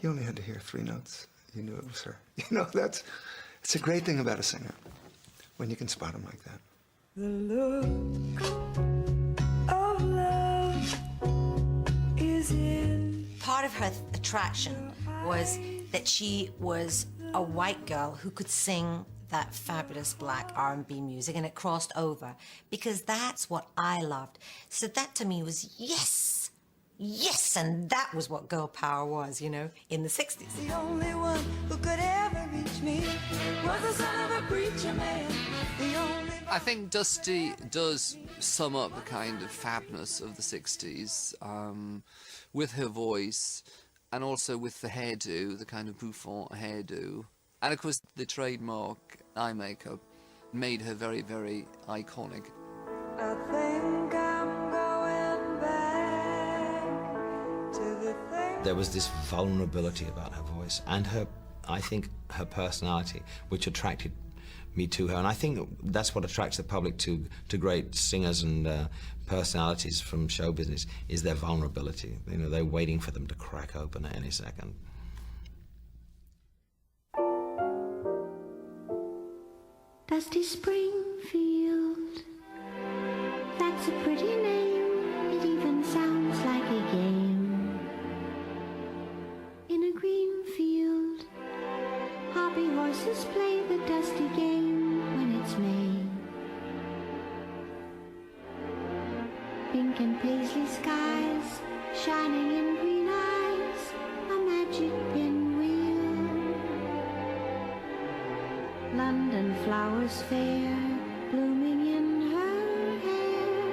You only had to hear 3 notes. You knew it was her. You know, it's a great thing about a singer, when you can spot them like that. The look of love is in... Part of her attraction was that she was a white girl who could sing that fabulous black R&B music, and it crossed over, because that's what I loved. So that to me was yes, yes, and that was what girl power was, you know, in the 60s. The only one who could ever reach me was the son of a preacher man. The only... I think Dusty does sum up the kind of fabness of the 60s with her voice, and also with the hairdo, the kind of bouffant hairdo. And of course, the trademark eye makeup made her very, very iconic. I think I'm going back to the thing. There was this vulnerability about her voice and I think her personality, which attracted me to her. And I think that's what attracts the public to great singers and personalities from show business, is their vulnerability. You know, they're waiting for them to crack open at any second. Dusty Springfield, that's a pretty name, it even sounds like a game. In a green field, hobby horses play the dusty game when it's May. Pink and paisley skies, shining in green eyes, a magic pinwheel. London flowers fair, blooming in her hair,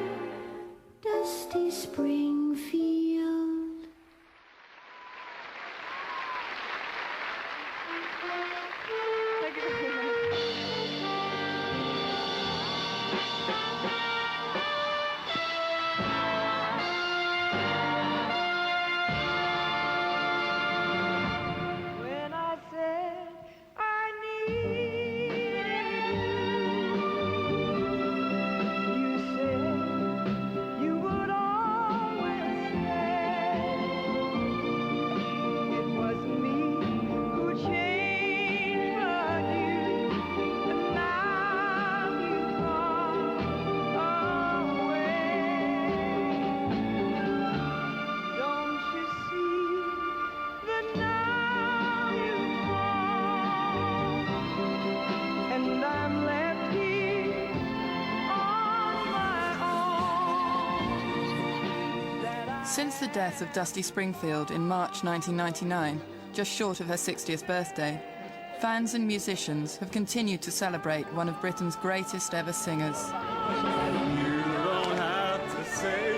Dusty Springfield. When I said I need you said you would always stay. It was me who changed for you, and now you've gone away. Don't you see that now you've gone, and I'm left here on my own? Since the death of Dusty Springfield in March 1999, just short of her 60th birthday, fans and musicians have continued to celebrate one of Britain's greatest ever singers. You don't have to say.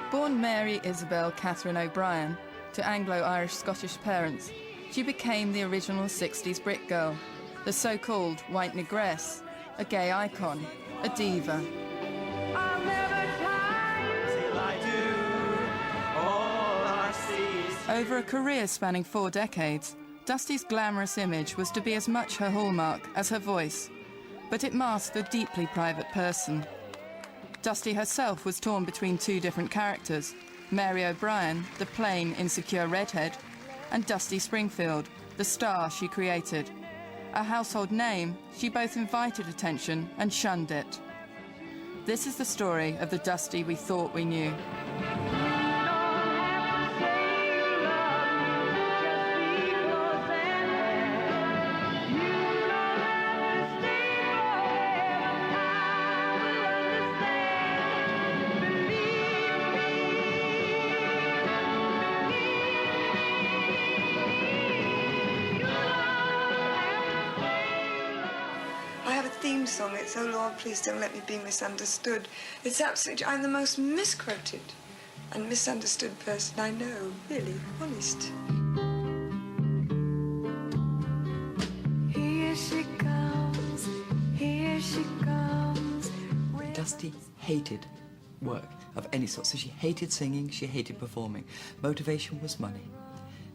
Born Mary Isabel Catherine O'Brien to Anglo-Irish-Scottish parents, she became the original 60s Brit girl, the so-called white negress, a gay icon, a diva. I'll never tire. Till I do, all I see is Over a career spanning 4 decades, Dusty's glamorous image was to be as much her hallmark as her voice, but it masked a deeply private person. Dusty herself was torn between 2 different characters, Mary O'Brien, the plain, insecure redhead, and Dusty Springfield, the star she created. A household name, she both invited attention and shunned it. This is the story of the Dusty we thought we knew. I have a theme song. It's "Oh Lord, please don't let me be misunderstood." It's absolutely, I'm the most misquoted and misunderstood person I know, really, honest. Here she comes, here she comes. Dusty hated work of any sort, so she hated singing, she hated performing. Motivation was money.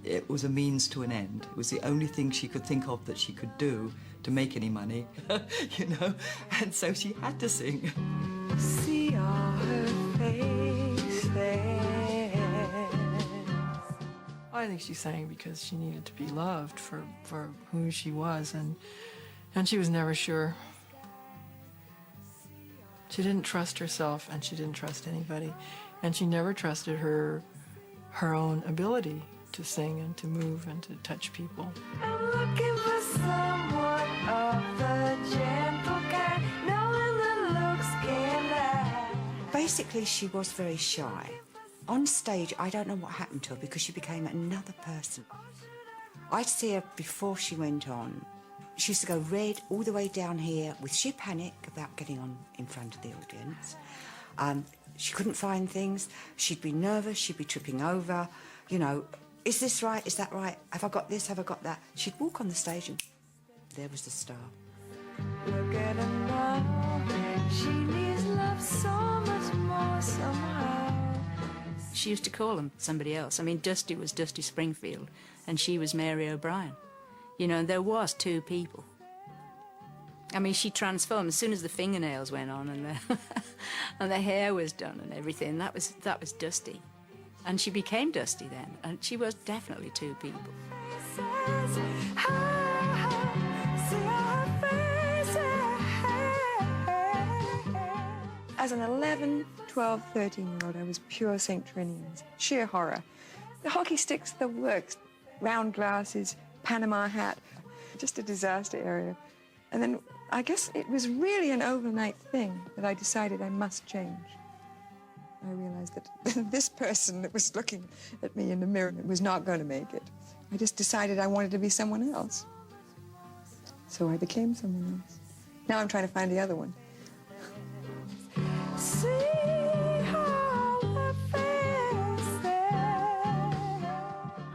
it was a means to an end. It was the only thing she could think of that she could do to make any money, you know, and so she had to sing. See all her faces. I think she sang because she needed to be loved for who she was, and she was never sure. She didn't trust herself, and she didn't trust anybody, and she never trusted her own ability to sing and to move and to touch people. I'm looking for someone of the gentle kind, knowing the looks can lie. Basically, she was very shy. On stage, I don't know what happened to her because she became another person. I'd see her before she went on. She used to go red all the way down here with sheer panic about getting on in front of the audience. She couldn't find things. She'd be nervous. She'd be tripping over. You know, is this right? Is that right? Have I got this? Have I got that? She'd walk on the stage and there was the star. Look at her now. She needs love so much more somehow. She used to call him somebody else. I mean, Dusty was Dusty Springfield, and she was Mary O'Brien. You know, and there was two people. I mean, she transformed as soon as the fingernails went on and the and the hair was done and everything. That was Dusty, and she became Dusty then, and she was definitely two people. As an 11, 12, 13-year-old, I was pure St. Trinians, sheer horror. The hockey sticks, the works, round glasses, Panama hat, just a disaster area. And then I guess it was really an overnight thing that I decided I must change. I realized that this person that was looking at me in the mirror was not going to make it. I just decided I wanted to be someone else. So I became someone else. Now I'm trying to find the other one. See how the faces.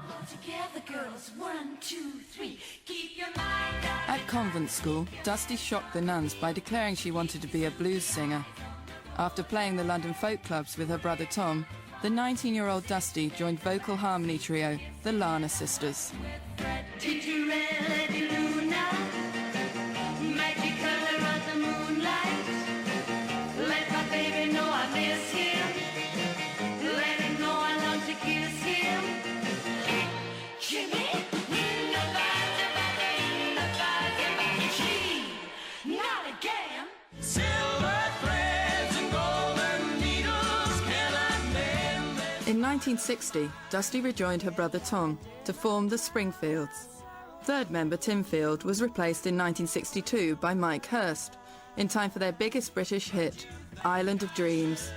All together, girls, 1, 2, 3. Keep your mind on. At convent school, Dusty shocked the nuns by declaring she wanted to be a blues singer. After playing the London folk clubs with her brother Tom, the 19-year-old Dusty joined vocal harmony trio, the Lana Sisters. In 1960, Dusty rejoined her brother Tom to form the Springfields. Third member Tim Field was replaced in 1962 by Mike Hurst, in time for their biggest British hit, Island of Dreams.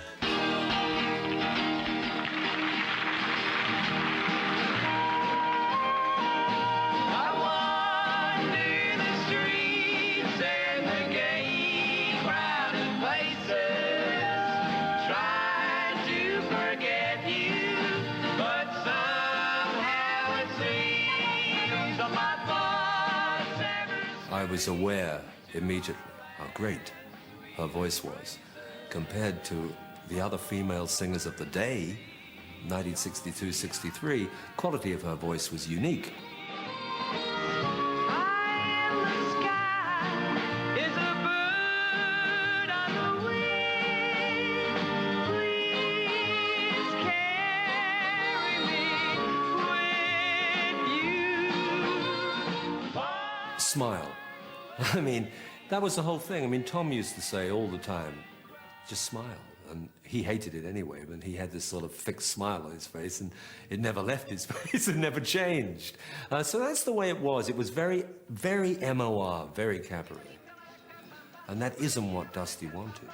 I was aware immediately how great her voice was compared to the other female singers of the day. 1962-63, quality of her voice was unique. Smile. I mean, that was the whole thing. I mean, Tom used to say all the time, just smile. And he hated it anyway, but he had this sort of fixed smile on his face, and it never left his face, it never changed. So that's the way it was. It was very, very MOR, very cabaret. And that isn't what Dusty wanted.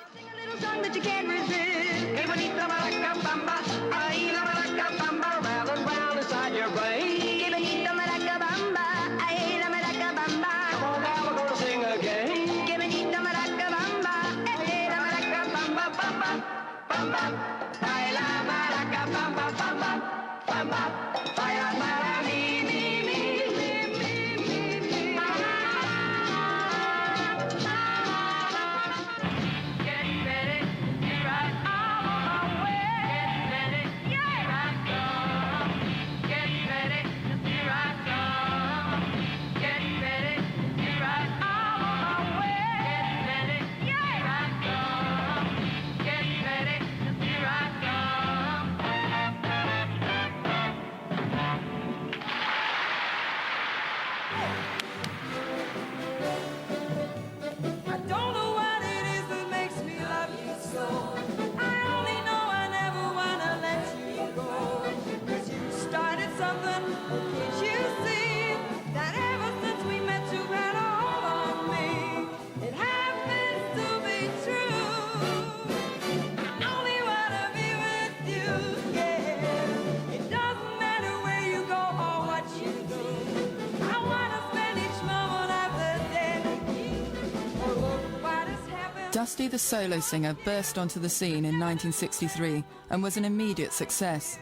Dusty the solo singer burst onto the scene in 1963 and was an immediate success.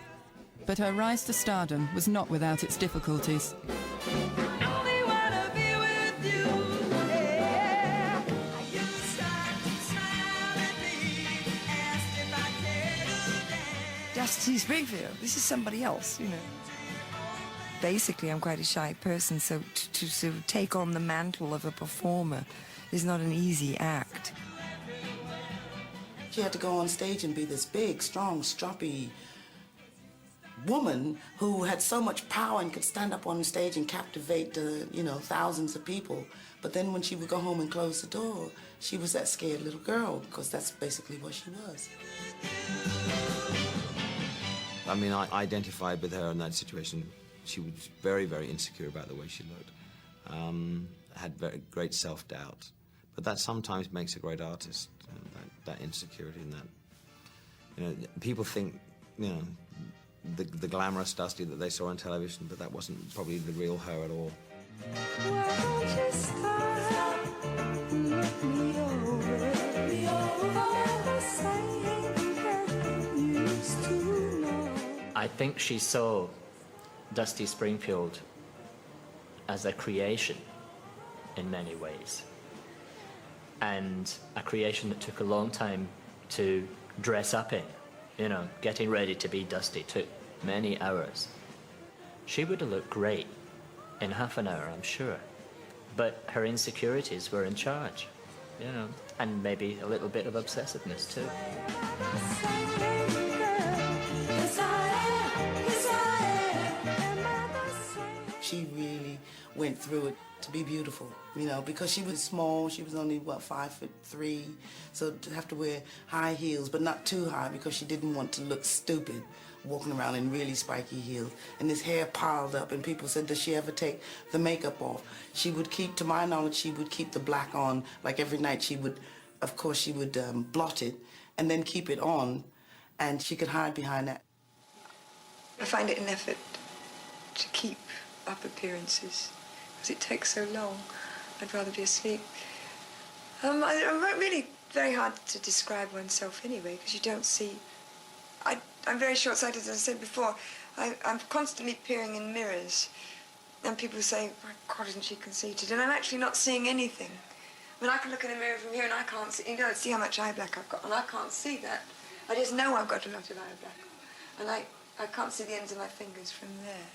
But her rise to stardom was not without its difficulties. Dusty Springfield, this is somebody else, you know. Basically, I'm quite a shy person, so to sort of take on the mantle of a performer is not an easy act. She had to go on stage and be this big, strong, strappy woman who had so much power and could stand up on stage and captivate, thousands of people. But then when she would go home and close the door, she was that scared little girl, because that's basically what she was. I mean, I identified with her in that situation. She was very, very insecure about the way she looked, had very great self-doubt. But that sometimes makes a great artist, that insecurity and that, people think, the glamorous Dusty that they saw on television, but that wasn't probably the real her at all. I think she saw Dusty Springfield as a creation in many ways, and a creation that took a long time to dress up in. Getting ready to be Dusty took many hours. She would have looked great in half an hour, I'm sure, but her insecurities were in charge, and maybe a little bit of obsessiveness too. She really went through it to be beautiful, because she was small. She was only, 5'3", so to have to wear high heels, but not too high, because she didn't want to look stupid walking around in really spiky heels. And this hair piled up, and people said, does she ever take the makeup off? She would keep, to my knowledge, she would keep the black on, like every night she would, of course, she would blot it, and then keep it on, and she could hide behind that. I find it an effort to keep up appearances, because it takes so long. I'd rather be asleep. I'm really very hard to describe oneself anyway, because you don't see. I'm very short-sighted, as I said before. I'm constantly peering in mirrors, and people say, my God, isn't she conceited? And I'm actually not seeing anything. I mean, I can look in the mirror from here and I can't see, see how much eye black I've got, and I can't see that. I just know I've got a lot of eye black, and I can't see the ends of my fingers from there.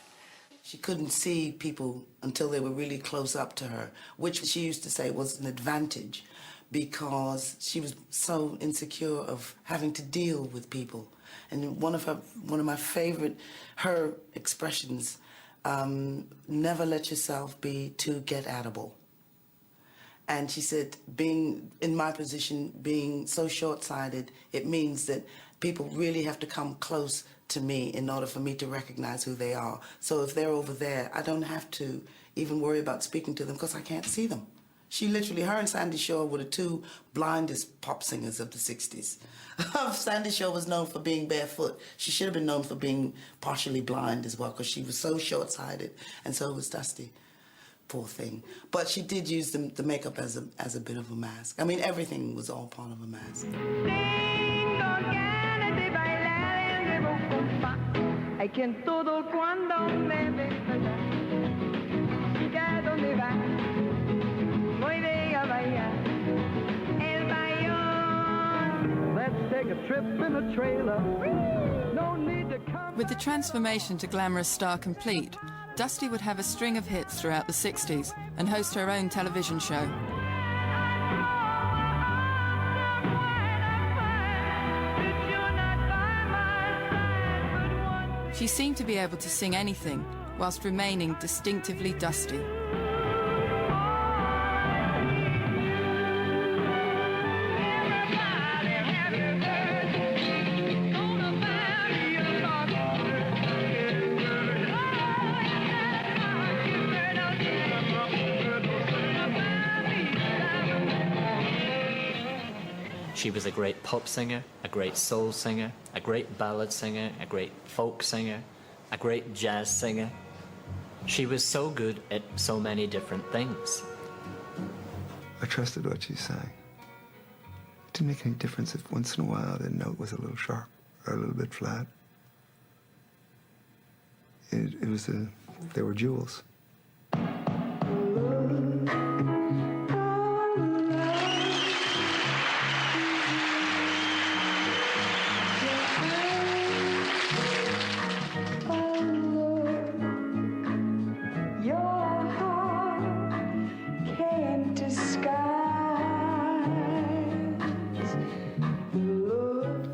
She couldn't see people until they were really close up to her, which she used to say was an advantage, because she was so insecure of having to deal with people. And one of my favorite, her expressions, never let yourself be too get-atable. And she said, being in my position, being so short-sighted, it means that people really have to come close to me in order for me to recognize who they are. So if they're over there, I don't have to even worry about speaking to them, because I can't see them. She literally, her and Sandy Shaw were the two blindest pop singers of the 60s. Sandy Shaw was known for being barefoot. She should have been known for being partially blind as well, because she was so short-sighted, and so was Dusty. Poor thing. But she did use the makeup as a bit of a mask. I mean, everything was all part of a mask. Hay quien todo cuando me ve bailar, ya donde va, muy bella bailar, el bailón. Let's take a trip in a trailer. No need to come. With the transformation to glamorous star complete, Dusty would have a string of hits throughout the 60s and host her own television show. She seemed to be able to sing anything, whilst remaining distinctively Dusty. She was a great pop singer, a great soul singer, a great ballad singer, a great folk singer, a great jazz singer. She was so good at so many different things. I trusted what she sang. It didn't make any difference if once in a while the note was a little sharp or a little bit flat. It was they were jewels.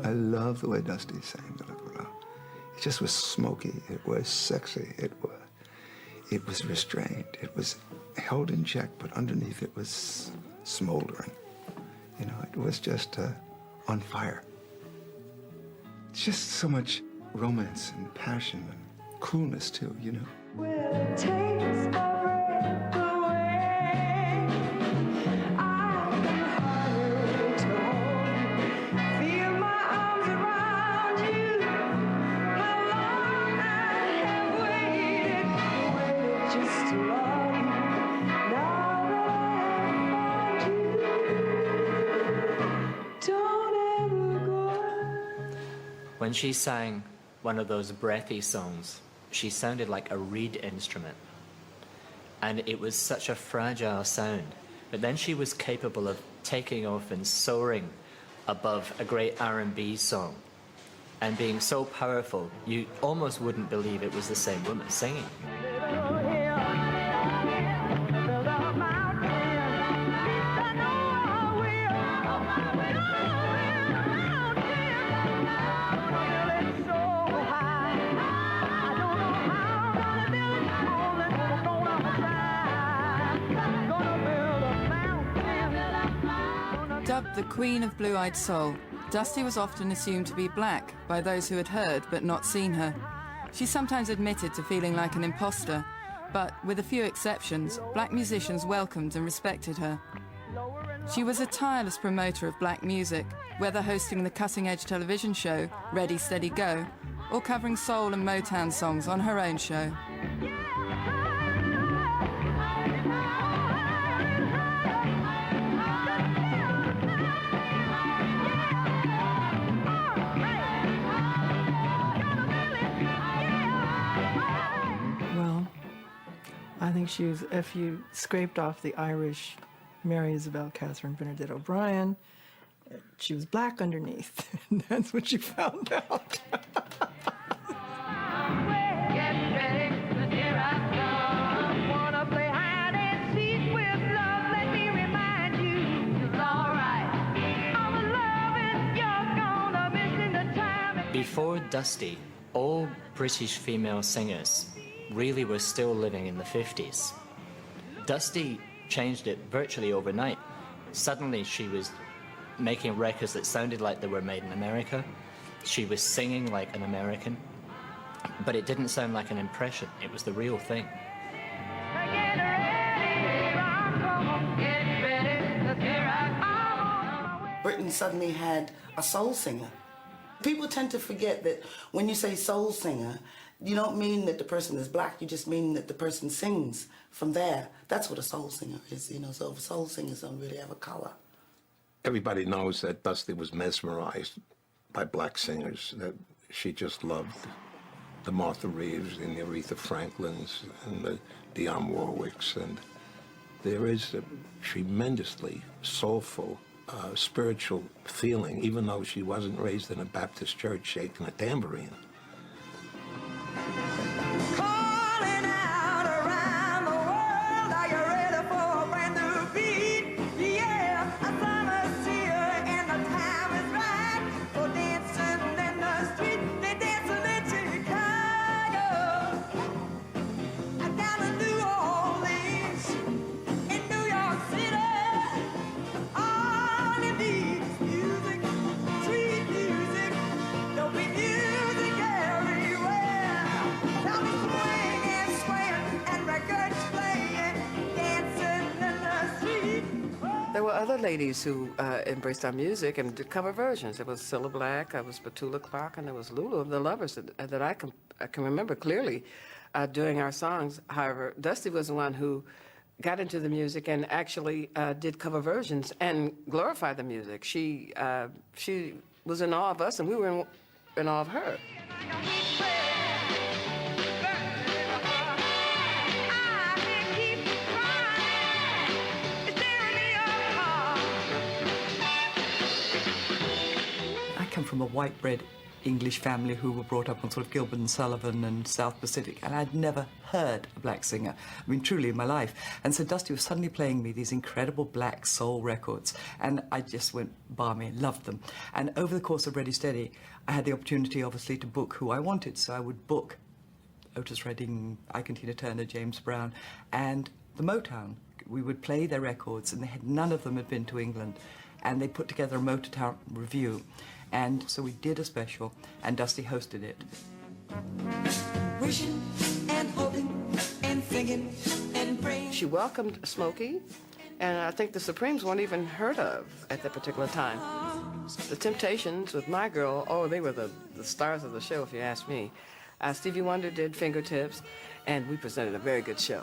I love the way Dusty sang the Little Girl. It just was smoky. It was sexy. It was restrained. It was held in check, but underneath it was smoldering. You know, it was just on fire. It's just so much romance and passion and coolness too, you know. When she sang one of those breathy songs, she sounded like a reed instrument. And it was such a fragile sound. But then she was capable of taking off and soaring above a great R&B song and being so powerful, you almost wouldn't believe it was the same woman singing. Dubbed the Queen of Blue-Eyed Soul, Dusty was often assumed to be black by those who had heard but not seen her. She sometimes admitted to feeling like an imposter, but with a few exceptions, black musicians welcomed and respected her. She was a tireless promoter of black music, whether hosting the cutting-edge television show Ready, Steady, Go, or covering soul and Motown songs on her own show. I think she was, if you scraped off the Irish Mary Isabel Catherine Bernadette O'Brien, she was black underneath. And that's what you found out. Before Dusty, all British female singers really were still living in the 50s. Dusty changed it virtually overnight. Suddenly she was making records that sounded like they were made in America. She was singing like an American, but it didn't sound like an impression. It was the real thing. Britain suddenly had a soul singer. People tend to forget that when you say soul singer, you don't mean that the person is black, you just mean that the person sings from there. That's what a soul singer is, you know, so soul singers don't really have a color. Everybody knows that Dusty was mesmerized by black singers, that she just loved the Martha Reeves and the Aretha Franklins and the Dionne Warwicks, and there is a tremendously soulful, spiritual feeling, even though she wasn't raised in a Baptist church shaking a tambourine. There were other ladies who embraced our music and did cover versions. There was Cilla Black, there was Petula Clark, and there was Lulu of the Lovers that I can remember clearly doing our songs. However, Dusty was the one who got into the music and actually did cover versions and glorified the music. She was in awe of us, and we were in awe of her. I come from a white bread English family who were brought up on sort of Gilbert and Sullivan and South Pacific, and I'd never heard a black singer, I mean, truly in my life. And so Dusty was suddenly playing me these incredible black soul records, and I just went balmy, loved them. And over the course of Ready Steady, I had the opportunity, obviously, to book who I wanted, so I would book Otis Redding, Ike and Tina Turner, James Brown, and the Motown. We would play their records, and none of them had been to England, and they put together a Motown review. And so we did a special, and Dusty hosted it. Wishing and hoping and thinking and praying. She welcomed Smokey, and I think the Supremes weren't even heard of at that particular time. The Temptations with My Girl, oh, they were the stars of the show, if you ask me. Stevie Wonder did Fingertips, and we presented a very good show.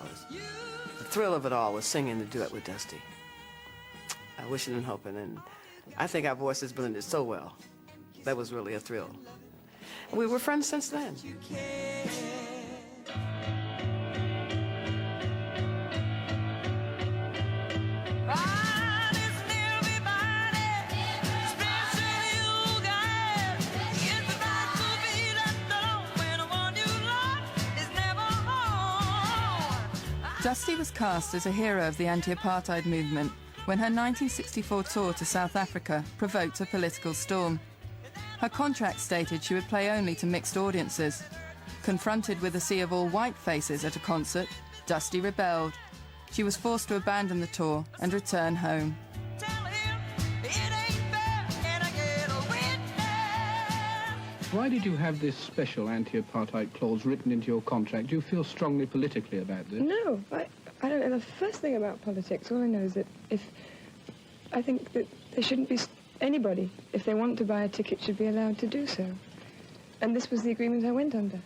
The thrill of it all was singing the duet with Dusty. Wishing and hoping, and I think our voices blended so well. That was really a thrill. And we were friends since then. Dusty was cast as a hero of the anti-apartheid movement when her 1964 tour to South Africa provoked a political storm. Her contract stated she would play only to mixed audiences. Confronted with a sea of all white faces at a concert, Dusty rebelled. She was forced to abandon the tour and return home. Why did you have this special anti-apartheid clause written into your contract? Do you feel strongly politically about this? No, I don't know the first thing about politics. All I know is that I think that there shouldn't be anybody, if they want to buy a ticket, should be allowed to do so. And this was the agreement I went under.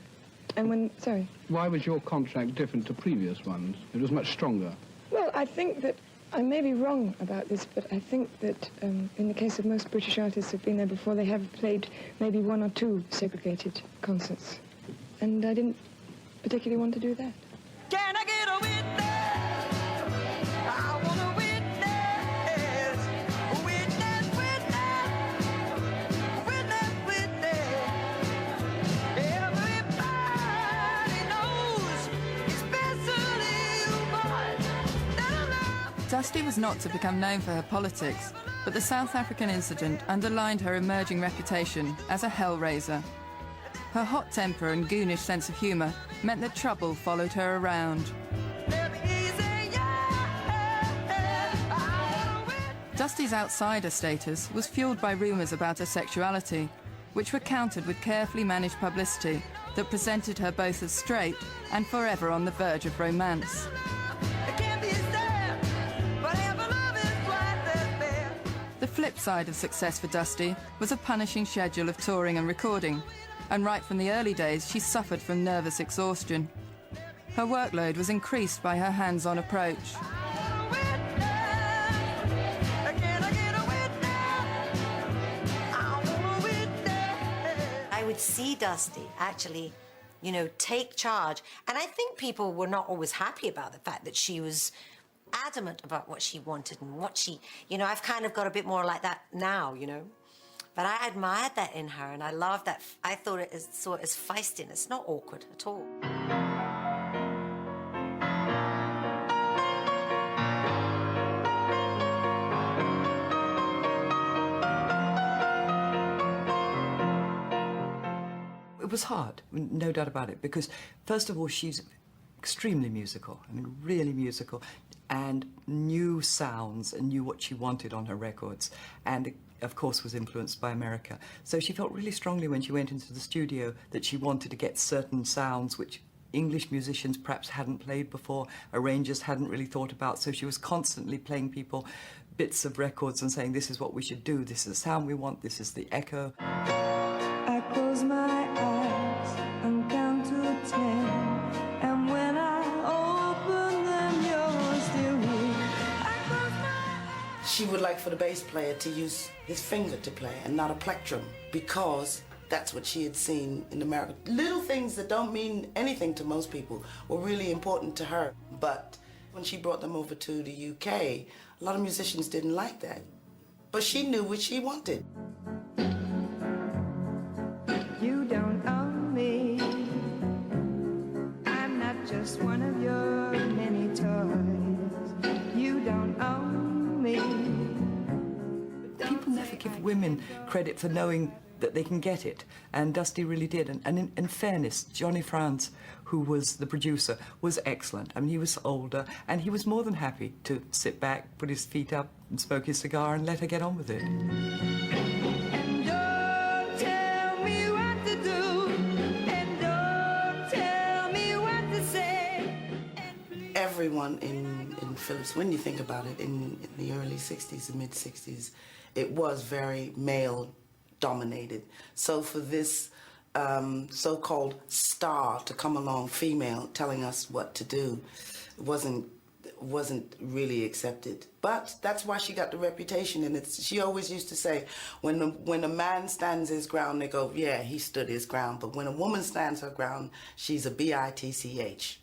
And sorry. Why was your contract different to previous ones? It was much stronger. Well, I think that I may be wrong about this, but I think that in the case of most British artists who've been there before, they have played maybe 1 or 2 segregated concerts. And I didn't particularly want to do that. Can I get a witness? I want a witness. Witness, witness. Witness, witness. Everybody knows, especially you boys, that I love. Dusty was not to become known for her politics, but the South African incident underlined her emerging reputation as a hellraiser. Her hot temper and goonish sense of humour meant that trouble followed her around. Dusty's outsider status was fueled by rumours about her sexuality, which were countered with carefully managed publicity that presented her both as straight and forever on the verge of romance. The flip side of success for Dusty was a punishing schedule of touring and recording, and right from the early days she suffered from nervous exhaustion. Her workload was increased by her hands-on approach. I would see Dusty actually, take charge. And I think people were not always happy about the fact that she was adamant about what she wanted and what she, I've kind of got a bit more like that now, But I admired that in her, and I loved that. I saw it as feistiness, not awkward at all. It was hard, no doubt about it, because first of all, she's extremely musical, really musical, and knew sounds and knew what she wanted on her records, and of course was influenced by America. So she felt really strongly when she went into the studio that she wanted to get certain sounds which English musicians perhaps hadn't played before, arrangers hadn't really thought about, so she was constantly playing people bits of records and saying, this is what we should do, this is the sound we want, this is the echo. I close my eyes and count to 10, and when I open them, you're still would like for the bass player to use his finger to play and not a plectrum, because that's what she had seen in America. Little things that don't mean anything to most people were really important to her. But when she brought them over to the UK, a lot of musicians didn't like that. But she knew what she wanted. You don't own me. I'm not just one of your many toys. You don't own me. People never give women credit for knowing that they can get it, and Dusty really did. And in fairness, Johnny Franz, who was the producer, was excellent. I mean, he was older, and he was more than happy to sit back, put his feet up, and smoke his cigar, and let her get on with it. And don't tell me what to do, and don't tell me what to say. Everyone in Phillips, when you think about it, in the early 60s and mid-60s, it was very male-dominated. So for this so-called star to come along, female, telling us what to do, wasn't really accepted. But that's why she got the reputation, and she always used to say, when a man stands his ground, they go, yeah, he stood his ground. But when a woman stands her ground, she's a bitch.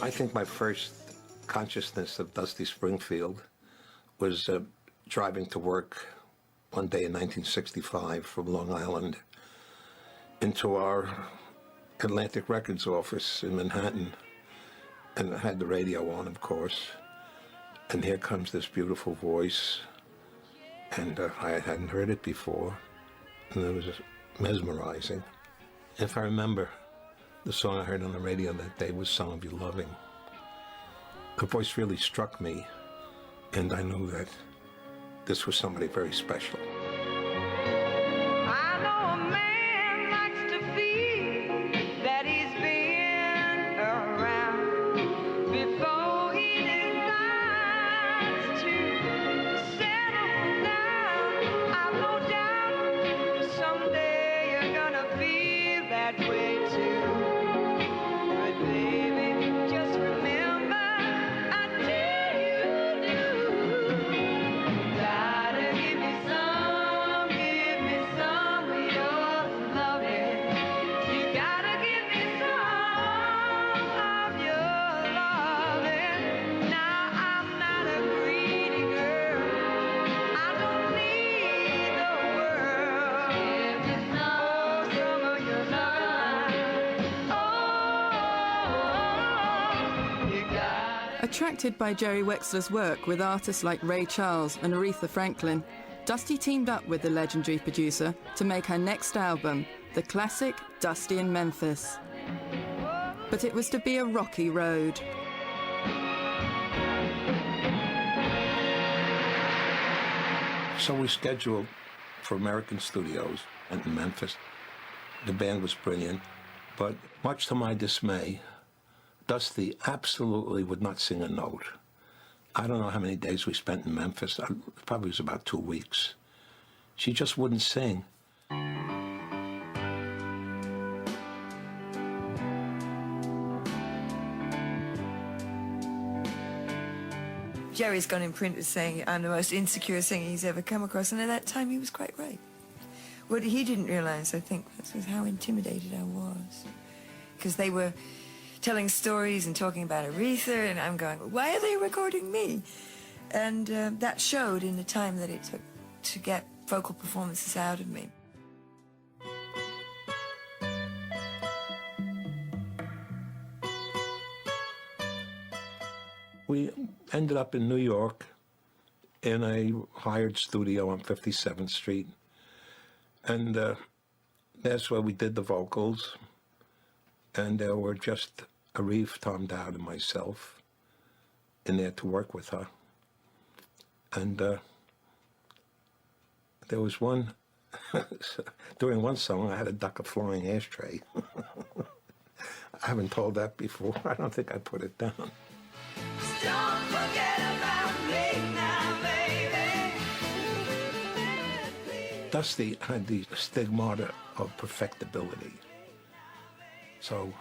I think my first consciousness of Dusty Springfield was driving to work one day in 1965 from Long Island into our Atlantic Records office in Manhattan. And I had the radio on, of course. And here comes this beautiful voice. And I hadn't heard it before. And it was mesmerizing. If I remember, the song I heard on the radio that day was Some of You Loving. Her voice really struck me, and I knew that this was somebody very special. I know a man likes to feel that he's been around before he decides to settle down. I've no doubt someday you're gonna feel that way too. But baby, just remember, until you do, gotta give me some of your loving. You gotta give me some of your loving. Now I'm not a greedy girl. I don't need the world. Give me some of your loving. Oh, you got. Attracted by Jerry Wexler's work with artists like Ray Charles and Aretha Franklin, Dusty teamed up with the legendary producer to make her next album, the classic Dusty in Memphis. But it was to be a rocky road. So we scheduled for American Studios in Memphis. The band was brilliant, but much to my dismay, Dusty absolutely would not sing a note. I don't know how many days we spent in Memphis. It probably was about 2 weeks. She just wouldn't sing. Jerry's gone in print as saying, I'm the most insecure singer he's ever come across, and at that time he was quite right. What he didn't realise, I think, was how intimidated I was. Because they were telling stories and talking about Aretha, and I'm going, why are they recording me? And that showed in the time that it took to get vocal performances out of me. We ended up in New York in a hired studio on 57th Street. And that's where we did the vocals. And there were just Aretha, Tom Dowd, and myself in there to work with her. And there was one, during one song, I had to duck a flying ashtray. I haven't told that before. I don't think I put it down. Don't forget about me now, baby. Dusty had the stigmata of perfectibility. So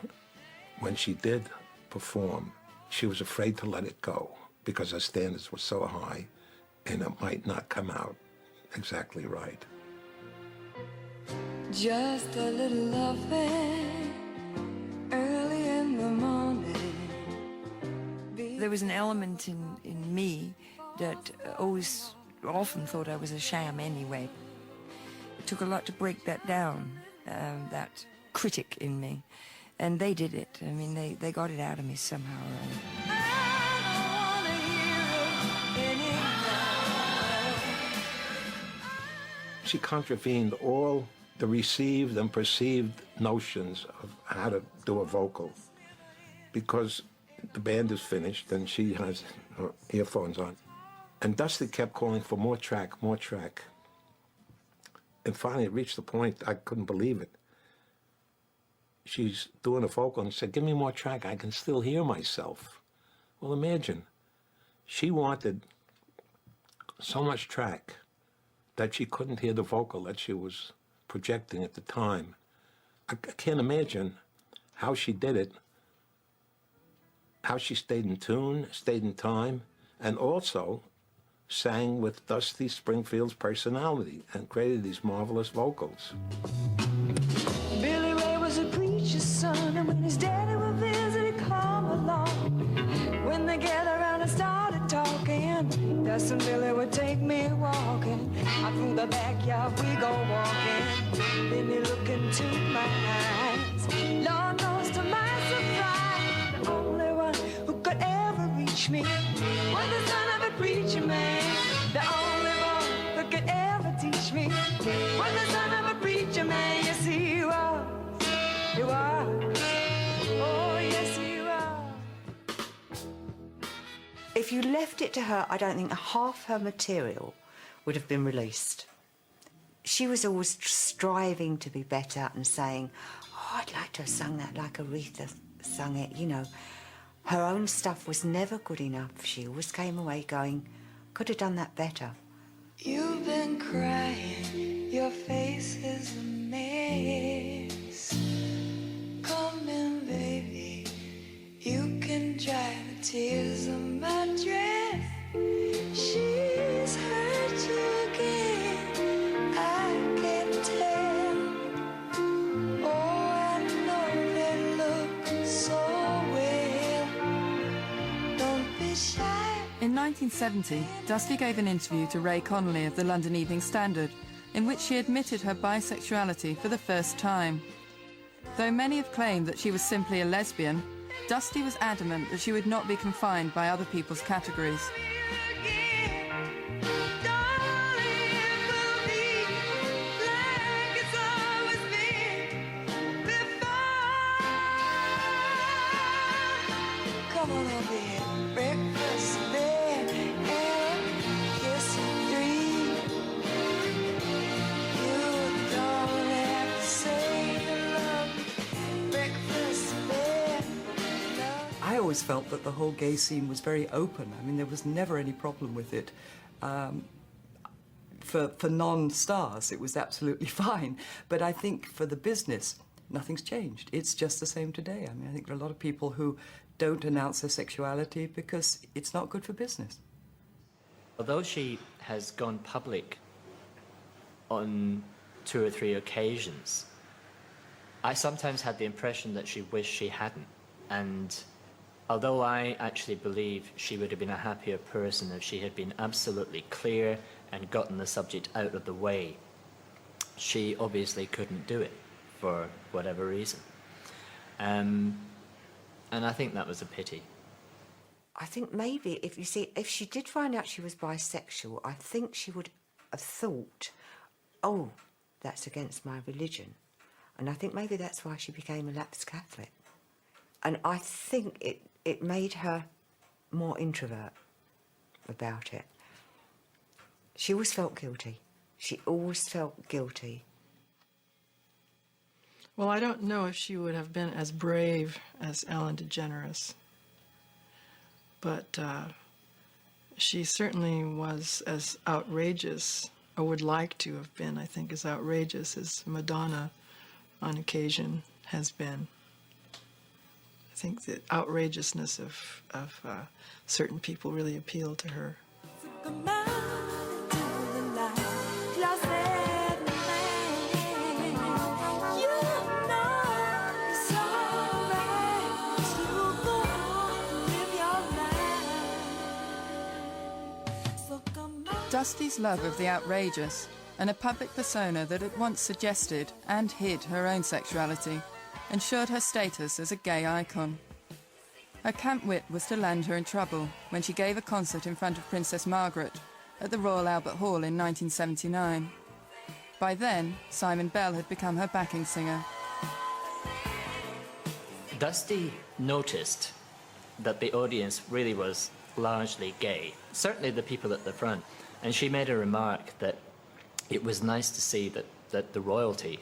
when she did perform, she was afraid to let it go because her standards were so high and it might not come out exactly right. Just a little loving early in the morning. There was an element in me that often thought I was a sham anyway. It took a lot to break that down, that critic in me. And they did it. I mean, they got it out of me somehow or other. She contravened all the received and perceived notions of how to do a vocal, because the band is finished and she has her earphones on. And Dusty kept calling for more track, more track. And finally it reached the point I couldn't believe it. She's doing a vocal and said, "Give me more track, I can still hear myself." Well, imagine, she wanted so much track that she couldn't hear the vocal that she was projecting at the time. I can't imagine how she did it, how she stayed in tune, stayed in time, and also sang with Dusty Springfield's personality and created these marvelous vocals. Billy Ray was a preacher's son, and when his daddy would visit, he'd come along. When they gathered around and started talking, that's when Billy would take me walking. Out through the backyard we go walking. Then he look into my eyes. Lord knows to my surprise, the only one who could ever reach me was the son of a preacher man. The only one who could ever teach me was the son of a preacher man. Yes, he was. He was. Oh, yes, he was. If you left it to her, I don't think half her material would have been released. She was always striving to be better and saying, "Oh, I'd like to have sung that like Aretha sung it," you know. Her own stuff was never good enough. She always came away going, "Could have done that better." You've been crying, your face is a mess. Come in, baby, you can dry the tears on my dress. She's hurt you again, I can tell. Oh, I know they look so well. Don't be shy. In 1970, Dusty gave an interview to Ray Connolly of the London Evening Standard, in which she admitted her bisexuality for the first time. Though many have claimed that she was simply a lesbian, Dusty was adamant that she would not be confined by other people's categories. Come on over here, breakfast there, and kiss three. You don't have to say you love me. Breakfast there. I always felt that the whole gay scene was very open. I mean, there was never any problem with it. For non-stars, it was absolutely fine. But I think for the business, nothing's changed. It's just the same today. I mean, I think there are a lot of people who don't announce their sexuality because it's not good for business. Although she has gone public on 2 or 3 occasions, I sometimes had the impression that she wished she hadn't. And although I actually believe she would have been a happier person if she had been absolutely clear and gotten the subject out of the way, she obviously couldn't do it for whatever reason. And I think that was a pity. I think maybe, if she did find out she was bisexual, I think she would have thought, "Oh, that's against my religion." And I think maybe that's why she became a lapsed Catholic. And I think it made her more introvert about it. She always felt guilty. She always felt guilty. Well, I don't know if she would have been as brave as Ellen DeGeneres, but she certainly was as outrageous or would like to have been, I think, as outrageous as Madonna on occasion has been. I think the outrageousness of certain people really appeal to her. Dusty's love of the outrageous and a public persona that at once suggested and hid her own sexuality ensured her status as a gay icon. Her camp wit was to land her in trouble when she gave a concert in front of Princess Margaret at the Royal Albert Hall in 1979. By then, Simon Bell had become her backing singer. Dusty noticed that the audience really was largely gay, certainly the people at the front, and she made a remark that it was nice to see that the royalty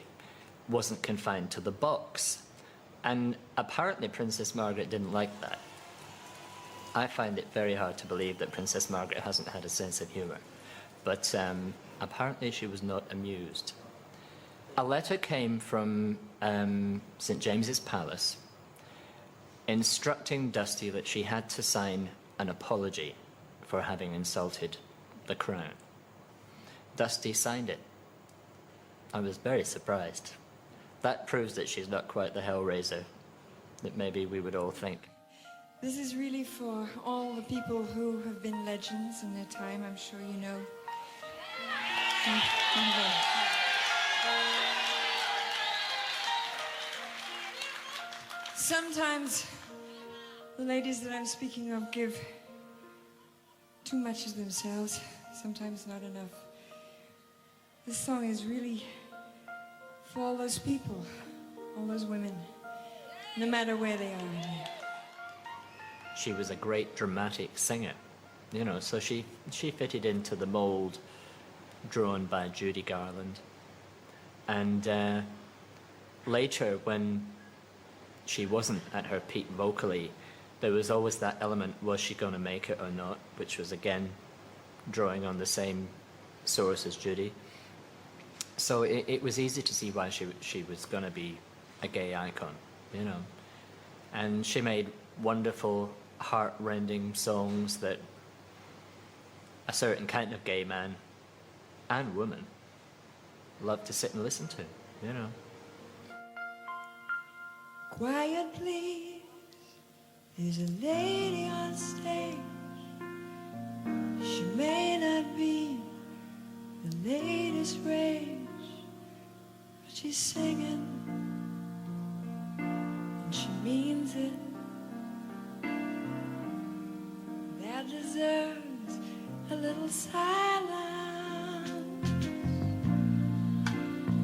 wasn't confined to the box. And apparently Princess Margaret didn't like that. I find it very hard to believe that Princess Margaret hasn't had a sense of humour, but apparently she was not amused. A letter came from St. James's Palace instructing Dusty that she had to sign an apology for having insulted the Crown. Dusty signed it. I was very surprised. That proves that she's not quite the hellraiser that maybe we would all think. This is really for all the people who have been legends in their time, I'm sure you know. Sometimes the ladies that I'm speaking of give too much of themselves, sometimes not enough. This song is really for all those people, all those women, no matter where they are. She was a great dramatic singer, you know, so she fitted into the mold drawn by Judy Garland. And later, when she wasn't at her peak vocally, there was always that element, was she going to make it or not, which was again drawing on the same source as Judy. So it was easy to see why she was going to be a gay icon, you know. And she made wonderful, heart-rending songs that a certain kind of gay man and woman loved to sit and listen to, you know. Quiet, please. There's a lady on stage. She may not be the latest rage, but she's singing, and she means it. That deserves a little silence.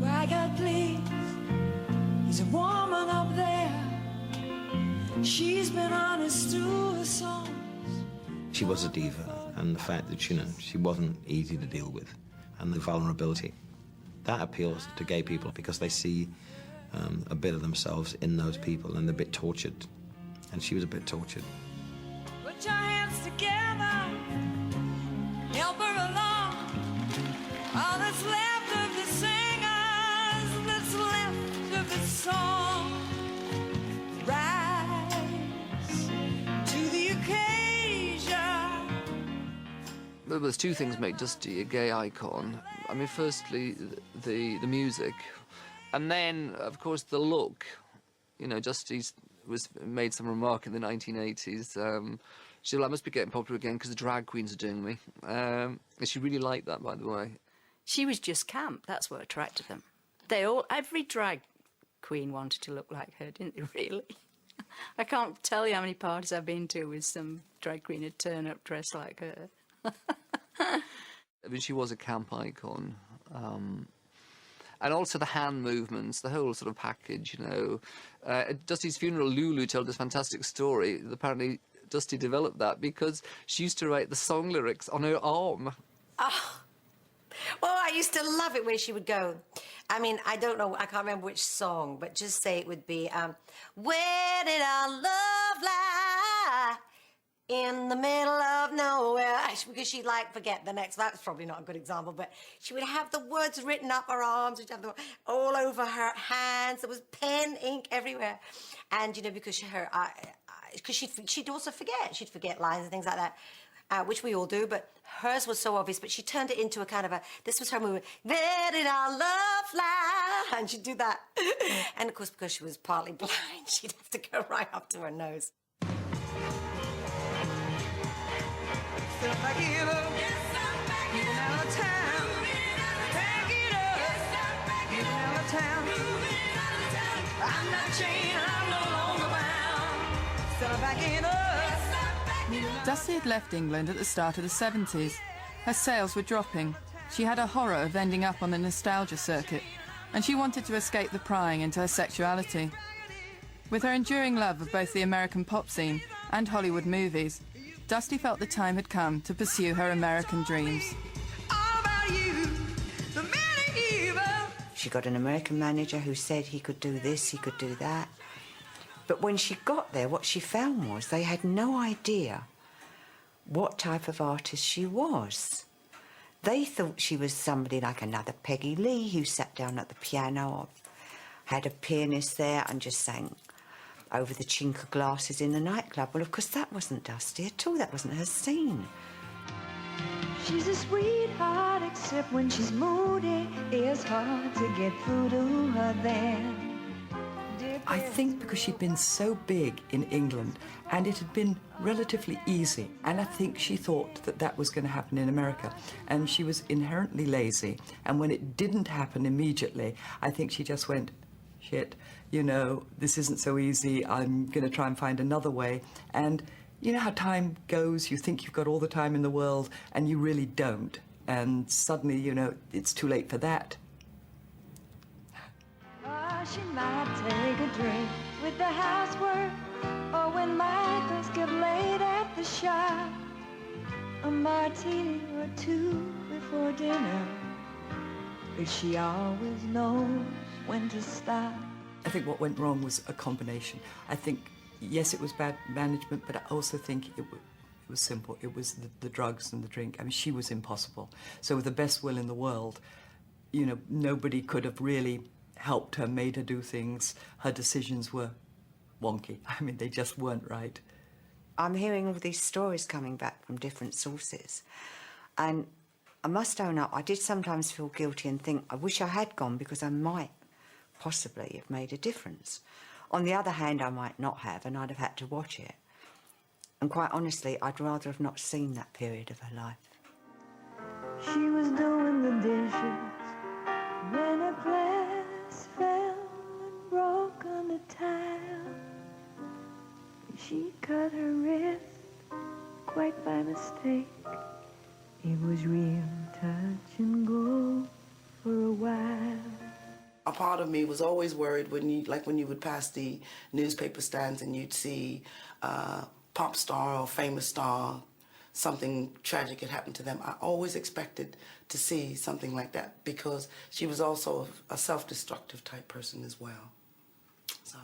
Quiet, please. There's a woman up there. She's been honest through her songs. She was a diva, and the fact that, you know, she wasn't easy to deal with, and the vulnerability, that appeals to gay people because they see a bit of themselves in those people, and they're a bit tortured, and she was a bit tortured. Put your hands together, help her along. All that's left of the singers, that's left of the song. Rise to the occasion. Well, there's two things make Dusty a gay icon. I mean, firstly, the music, and then, of course, the look. You know, Dusty made some remark in the 1980s. She said, well, I must be getting popular again because the drag queens are doing me. And she really liked that, by the way. She was just camp. That's what attracted them. Every drag queen wanted to look like her, didn't they, really? I can't tell you how many parties I've been to with some drag queen who'd turn up dressed like her. I mean, she was a camp icon. And also the hand movements, the whole sort of package, you know. At Dusty's funeral, Lulu told this fantastic story. Apparently, Dusty developed that because she used to write the song lyrics on her arm. Oh, I used to love it when she would go. I mean, I don't know, I can't remember which song, but just say it would be, where did our love lie? in the middle of nowhere, because she'd like forget the next. That's probably not a good example, but she would have the words written up her arms, she'd have them all over her hands. There was pen, ink everywhere, and you know, because she'd also forget. She'd forget lines and things like that, which we all do. But hers was so obvious. But she turned it into a kind of a. This was her movement. Where did our love fly? And she'd do that, and of course, because she was partly blind, she'd have to go right up to her nose. Dusty had left England at the start of the 70s. Her sales were dropping. She had a horror of ending up on the nostalgia circuit, and she wanted to escape the prying into her sexuality. With her enduring love of both the American pop scene and Hollywood movies, Dusty felt the time had come to pursue her American dreams. She got an American manager who said he could do this, he could do that. But when she got there, what she found was they had no idea what type of artist she was. They thought she was somebody like another Peggy Lee who sat down at the piano or had a pianist there and just sang over the chink of glasses in the nightclub. Well, of course, that wasn't Dusty at all. That wasn't her scene. She's a sweetheart, except when she's moody. It's hard to get through to her then. I think because she'd been so big in England and it had been relatively easy, and I think she thought that that was going to happen in America, and she was inherently lazy, and when it didn't happen immediately, I think she just went, shit, you know, this isn't so easy, I'm going to try and find another way. And you know how time goes, you think you've got all the time in the world and you really don't, and suddenly, you know, it's too late for that. She might take a drink with the housework, or when Michael's get late at the shop, a martini or two before dinner, but she always knows when to stop. I think what went wrong was a combination. I think, yes, it was bad management, but I also think it was simple. It was the drugs and the drink. I mean, she was impossible. So with the best will in the world, you know, nobody could have really helped her, made her do things. Her decisions were wonky. I mean, they just weren't right. I'm hearing all these stories coming back from different sources, and I must own up, I did sometimes feel guilty and think, I wish I had gone because I might possibly have made a difference. On the other hand, I might not have, and I'd have had to watch it. And quite honestly, I'd rather have not seen that period of her life. She was doing the dishes when a glass fell and broke on the tile. She cut her wrist quite by mistake. It was real touch and go for a while. A part of me was always worried when you would pass the newspaper stands and you'd see a pop star or famous star, something tragic had happened to them. I always expected to see something like that because she was also a self-destructive type person as well. So.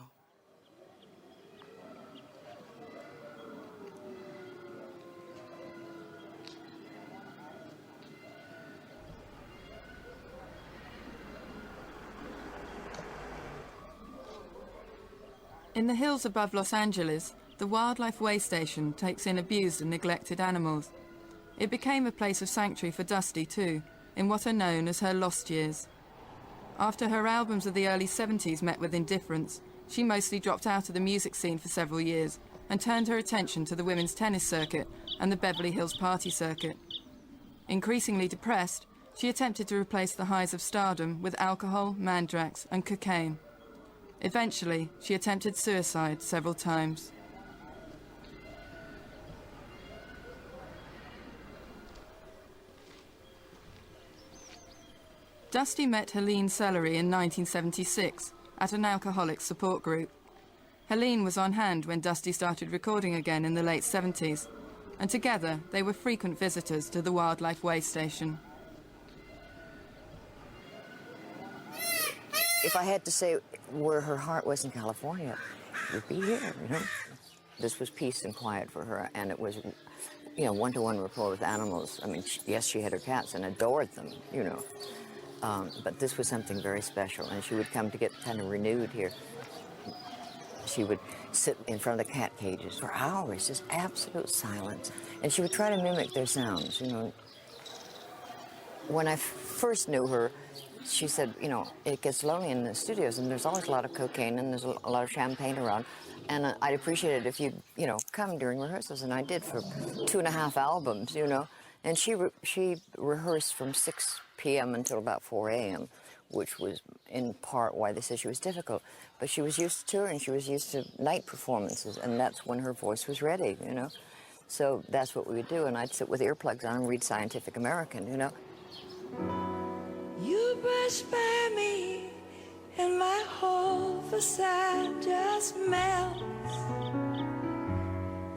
In the hills above Los Angeles, the wildlife way station takes in abused and neglected animals. It became a place of sanctuary for Dusty too, in what are known as her lost years. After her albums of the early 70s met with indifference, she mostly dropped out of the music scene for several years and turned her attention to the women's tennis circuit and the Beverly Hills party circuit. Increasingly depressed, she attempted to replace the highs of stardom with alcohol, mandrax and cocaine. Eventually, she attempted suicide several times. Dusty met Helene Sellery in 1976 at an alcoholics support group. Helene was on hand when Dusty started recording again in the late 70s, and together they were frequent visitors to the Wildlife Way station. If I had to say where her heart was in California, it would be here, you know. This was peace and quiet for her, and it was, you know, one-to-one rapport with animals. I mean, yes, she had her cats and adored them, you know. But this was something very special, and she would come to get kind of renewed here. She would sit in front of the cat cages for hours, just absolute silence. And she would try to mimic their sounds, you know. When I first knew her, she said, you know, it gets lonely in the studios, and there's always a lot of cocaine, and there's a lot of champagne around. And I'd appreciate it if you'd, you know, come during rehearsals, and I did for 2.5 albums, you know. And she rehearsed from 6 p.m. until about 4 a.m., which was in part why this issue was difficult. But she was used to touring, she was used to night performances, and that's when her voice was ready, you know. So that's what we would do, and I'd sit with earplugs on and read Scientific American, you know. You brush by me, and my whole facade just melts.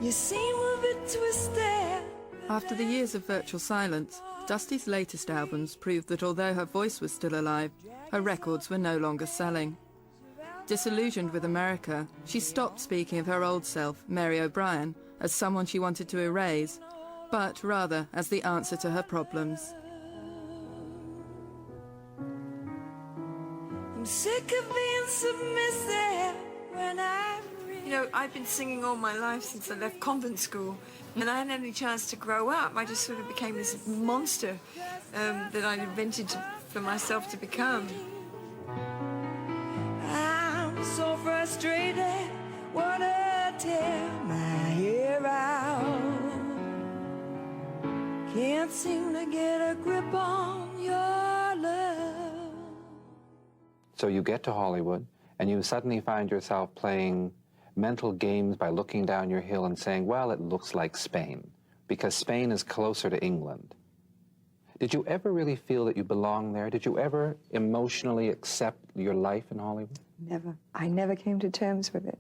You seem a bit twisted. After the years of virtual silence, Dusty's latest albums proved that although her voice was still alive, her records were no longer selling. Disillusioned with America, she stopped speaking of her old self, Mary O'Brien, as someone she wanted to erase, but rather as the answer to her problems. I'm sick of being submissive when I read. You know, I've been singing all my life since I left convent school, and I hadn't had any chance to grow up. I just sort of became this monster that I invented for myself to become. I'm so frustrated, wanna tear my hair out. Can't seem to get a grip on your love. So you get to Hollywood, and you suddenly find yourself playing mental games by looking down your hill and saying, well, it looks like Spain, because Spain is closer to England. Did you ever really feel that you belonged there? Did you ever emotionally accept your life in Hollywood? Never. I never came to terms with it.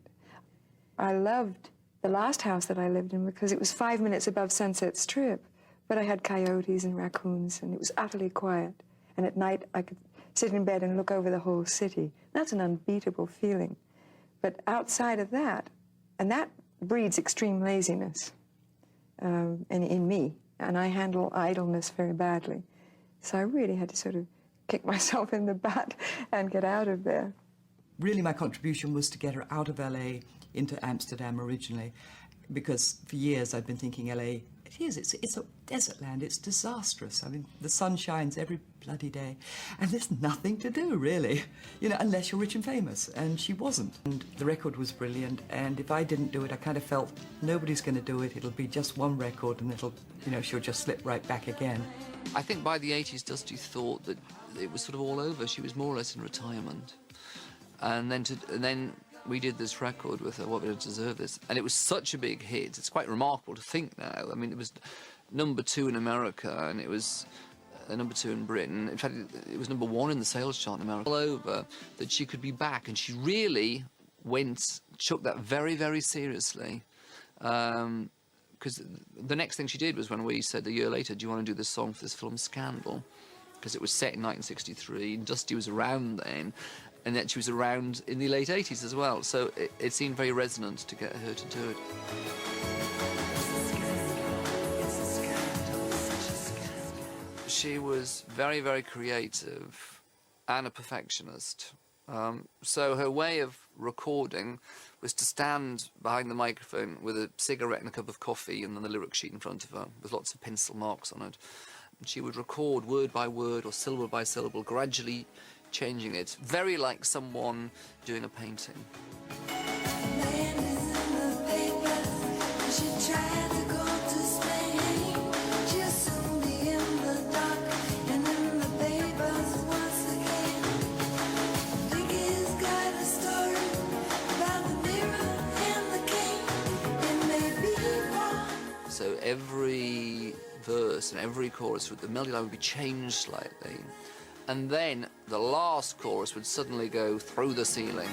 I loved the last house that I lived in because it was 5 minutes above Sunset Strip, but I had coyotes and raccoons, and it was utterly quiet. And at night, I could sit in bed and look over the whole city. That's an unbeatable feeling. But outside of that, and that breeds extreme laziness in me, and I handle idleness very badly. So I really had to sort of kick myself in the butt and get out of there. Really, my contribution was to get her out of LA into Amsterdam originally, because for years I'd been thinking LA, it's a desert land, it's disastrous. I mean, the sun shines every bloody day, and there's nothing to do, really, you know, unless you're rich and famous, and she wasn't. And the record was brilliant, and if I didn't do it, I kind of felt nobody's going to do it, it'll be just one record, and it'll, you know, she'll just slip right back again. I think by the 80s, Dusty thought that it was sort of all over. She was more or less in retirement. And then we did this record with her, What Would It Deserve This? And it was such a big hit. It's quite remarkable to think now. I mean, it was #2 in America, and it was #2 in Britain. In fact, it was #1 in the sales chart in America. All over that she could be back, and she really took that very, very seriously. Because the next thing she did was when we said a year later, do you want to do this song for this film Scandal? Because it was set in 1963, and Dusty was around then, and then she was around in the late 80s as well, so it seemed very resonant to get her to do it. She was very, very creative and a perfectionist. So her way of recording was to stand behind the microphone with a cigarette and a cup of coffee and then the lyric sheet in front of her with lots of pencil marks on it. And she would record word by word or syllable by syllable, gradually changing it, very like someone doing a painting. So every verse and every chorus, the melody line would be changed slightly. And then the last chorus would suddenly go through the ceiling.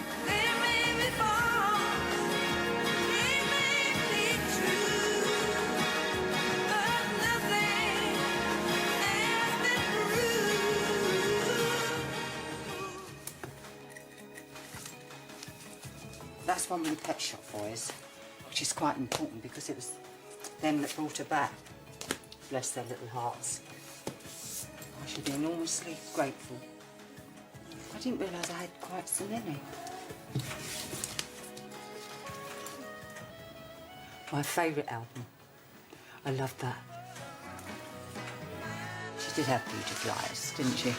That's one with the Pet Shop Boys. which is quite important because it was them that brought her back. Bless their little hearts. I should be enormously grateful. I didn't realise I had quite so many. My favourite album. I loved that. She did have beautiful eyes, didn't she?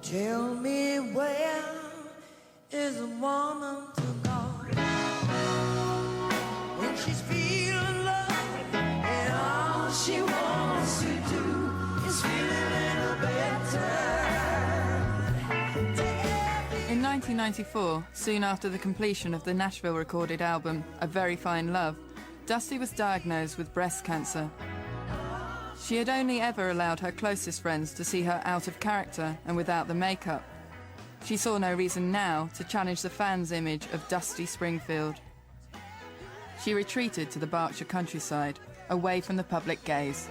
Tell me where is a woman to go when she's feeling love and all she wants to do is feel a little better. In 1994, soon after the completion of the Nashville recorded album A Very Fine Love, Dusty was diagnosed with breast cancer. She had only ever allowed her closest friends to see her out of character and without the makeup. She saw no reason now to challenge the fans' image of Dusty Springfield. She retreated to the Berkshire countryside, away from the public gaze.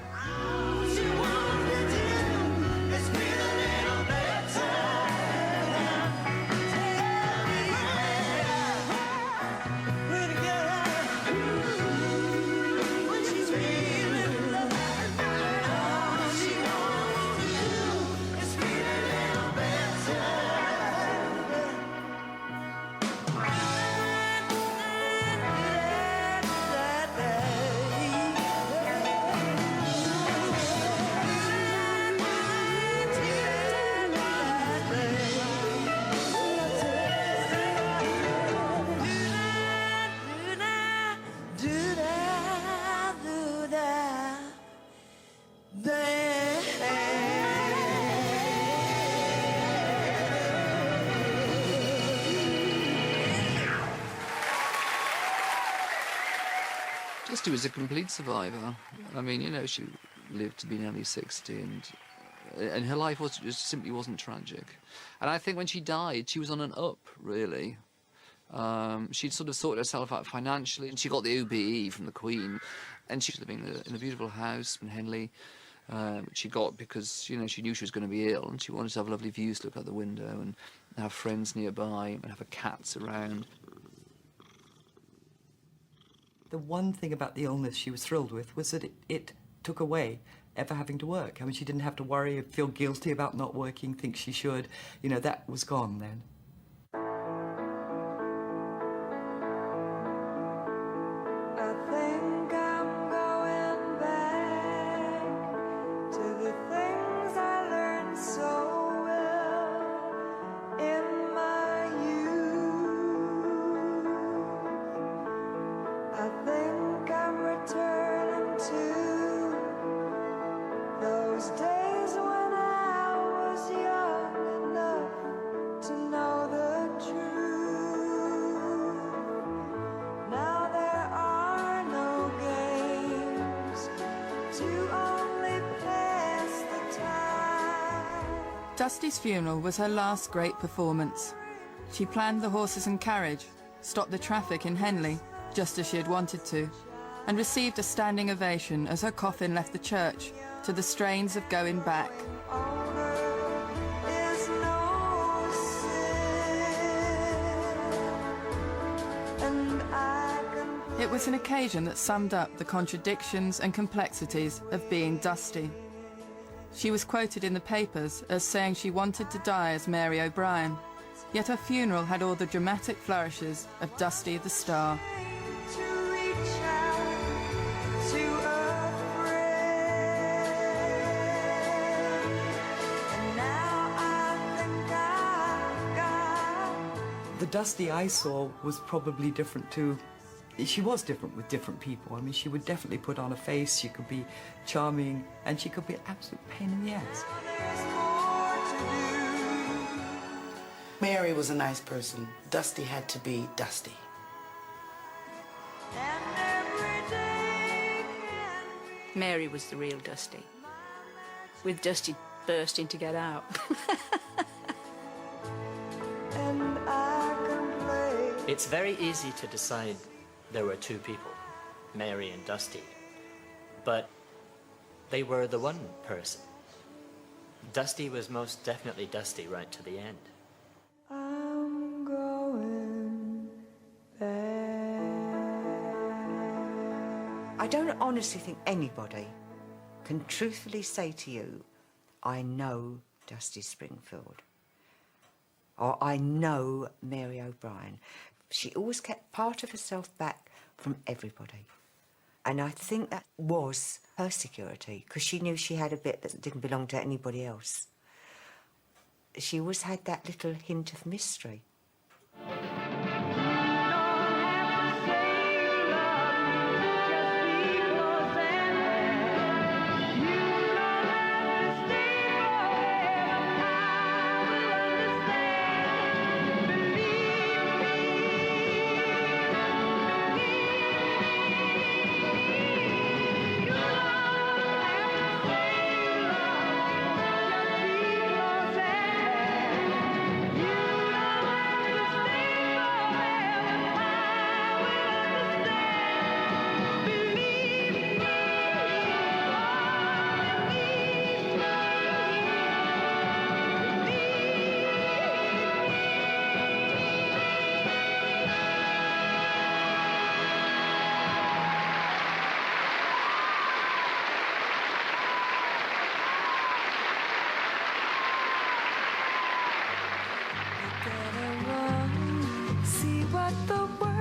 Dusty was a complete survivor. I mean, you know, she lived to be nearly 60, and her life just simply wasn't tragic. And I think when she died, she was on an up, really. She'd sort of sorted herself out financially, and she got the OBE from the Queen, and she was living in a beautiful house in Henley, which she got because, you know, she knew she was going to be ill, and she wanted to have lovely views to look out the window and have friends nearby and have her cats around. The one thing about the illness she was thrilled with was that it took away ever having to work. I mean, she didn't have to worry, feel guilty about not working, think she should. You know, that was gone then. I think I'm going back to the things I learned so well in my youth. I think I'm returning to those days when I was young enough to know the truth. Now there are no games to only pass the time. Dusty's funeral was her last great performance. She planned the horses and carriage, stopped the traffic in Henley, just as she had wanted to, and received a standing ovation as her coffin left the church to the strains of Going Back. Is no sin, and I can It was an occasion that summed up the contradictions and complexities of being Dusty. She was quoted in the papers as saying she wanted to die as Mary O'Brien, yet her funeral had all the dramatic flourishes of Dusty the Star. to reach out to a friend, and now I think I've got. The Dusty I saw was probably different too. She was different with different people. I mean, she would definitely put on a face, she could be charming, and she could be an absolute pain in the ass. Mary was a nice person. Dusty had to be Dusty. Mary was the real Dusty, with Dusty bursting to get out. And I can play. It's very easy to decide there were two people, Mary and Dusty, but they were the one person. Dusty was most definitely Dusty right to the end. I'm going I don't honestly think anybody can truthfully say to you, I know Dusty Springfield, or I know Mary O'Brien. She always kept part of herself back from everybody. And I think that was her security, because she knew she had a bit that didn't belong to anybody else. She always had that little hint of mystery. See what the world